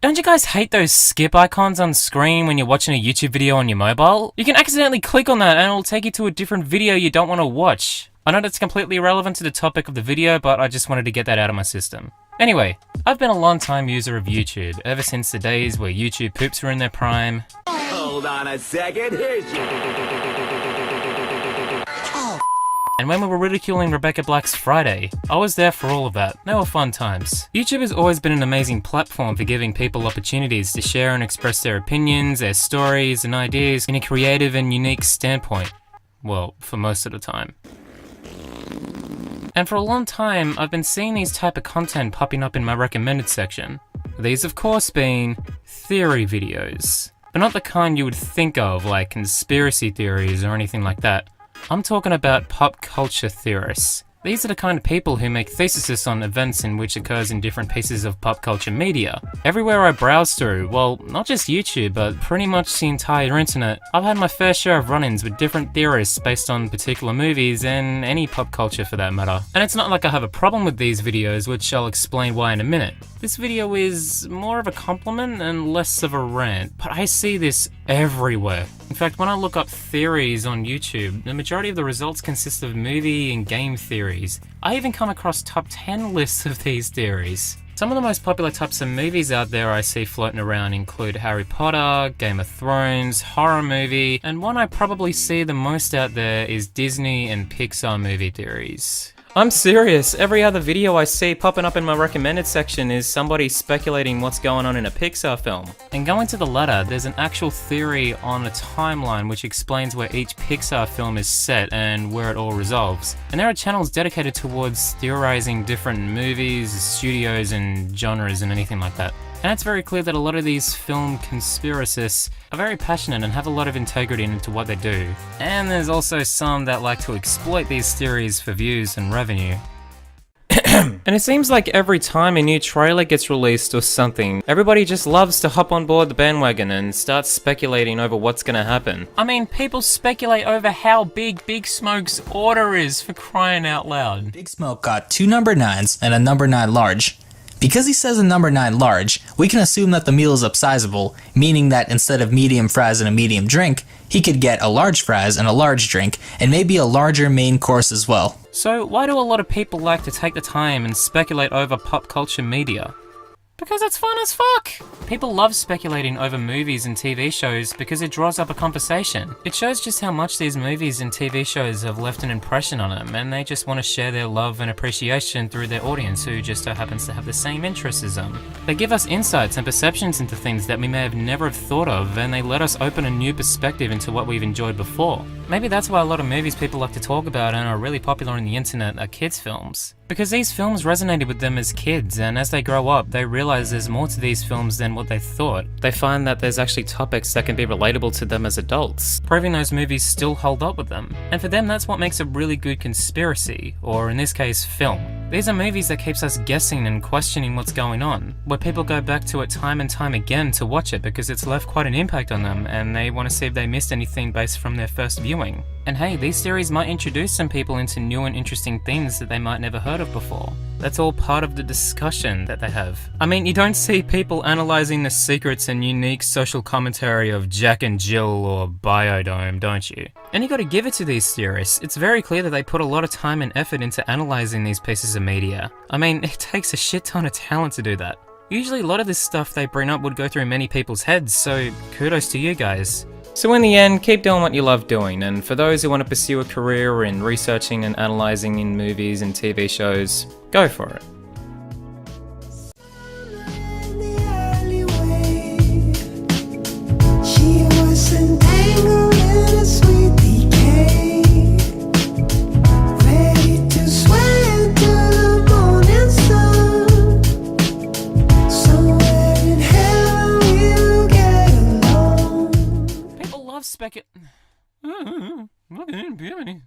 Don't you guys hate those skip icons on screen when you're watching a YouTube video on your mobile? You can accidentally click on that and it'll take you to a different video you don't want to watch. I know that's completely irrelevant to the topic of the video, but I just wanted to get that out of my system. Anyway, I've been a long-time user of YouTube, ever since the days where YouTube poops were in their prime. Hold on a second, here's And when we were ridiculing Rebecca Black's Friday, I was there for all of that. They were fun times. YouTube has always been an amazing platform for giving people opportunities to share and express their opinions, their stories, and ideas in a creative and unique standpoint. Well, for most of the time. And for a long time, I've been seeing these type of content popping up in my recommended section. These of course being theory videos. But not the kind you would think of, like conspiracy theories or anything like that. I'm talking about pop culture theorists. These are the kind of people who make theses on events in which occurs in different pieces of pop culture media. Everywhere I browse through, well, not just YouTube, but pretty much the entire internet, I've had my fair share of run-ins with different theorists based on particular movies and any pop culture for that matter. And it's not like I have a problem with these videos, which I'll explain why in a minute. This video is more of a compliment and less of a rant, but I see this everywhere. In fact, when I look up theories on YouTube, the majority of the results consist of movie and game theories. I even come across top 10 lists of these theories. Some of the most popular types of movies out there I see floating around include Harry Potter, Game of Thrones, horror movie, and one I probably see the most out there is Disney and Pixar movie theories. I'm serious, every other video I see popping up in my recommended section is somebody speculating what's going on in a Pixar film. And going to the latter, there's an actual theory on a timeline which explains where each Pixar film is set and where it all resolves. And there are channels dedicated towards theorizing different movies, studios and genres and anything like that. And it's very clear that a lot of these film conspiracists are very passionate and have a lot of integrity into what they do. And there's also some that like to exploit these theories for views and revenue. And it seems like every time a new trailer gets released or something, everybody just loves to hop on board the bandwagon and start speculating over what's gonna happen. I mean, people speculate over how big Big Smoke's order is, for crying out loud. Big Smoke got 2 number 9s and a number 9 large. Because he says a number 9 large, we can assume that the meal is upsizable, meaning that instead of medium fries and a medium drink, he could get a large fries and a large drink, and maybe a larger main course as well. So why do a lot of people like to take the time and speculate over pop culture media? Because it's fun as fuck! People love speculating over movies and TV shows because it draws up a conversation. It shows just how much these movies and TV shows have left an impression on them, and they just want to share their love and appreciation through their audience who just so happens to have the same interests as them. They give us insights and perceptions into things that we may have never have thought of, and they let us open a new perspective into what we've enjoyed before. Maybe that's why a lot of movies people like to talk about and are really popular on the internet are kids' films. Because these films resonated with them as kids, and as they grow up, they realize there's more to these films than what they thought. They find that there's actually topics that can be relatable to them as adults, proving those movies still hold up with them. And for them, that's what makes a really good conspiracy, or in this case, film. These are movies that keeps us guessing and questioning what's going on, where people go back to it time and time again to watch it because it's left quite an impact on them, and they want to see if they missed anything based from their first viewing. And hey, these theories might introduce some people into new and interesting things that they might never heard of before. That's all part of the discussion that they have. I mean, you don't see people analysing the secrets and unique social commentary of Jack and Jill or Biodome, don't you? And you gotta give it to these theorists. It's very clear that they put a lot of time and effort into analysing these pieces of media. I mean, it takes a shit ton of talent to do that. Usually a lot of this stuff they bring up would go through many people's heads, so kudos to you guys. So in the end, keep doing what you love doing, and for those who want to pursue a career in researching and analysing in movies and TV shows, go for it. Look at beauty.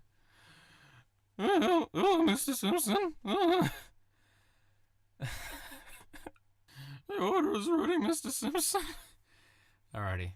Oh, Mr. Simpson. Oh. Your order is ready, Mr. Simpson. Alrighty.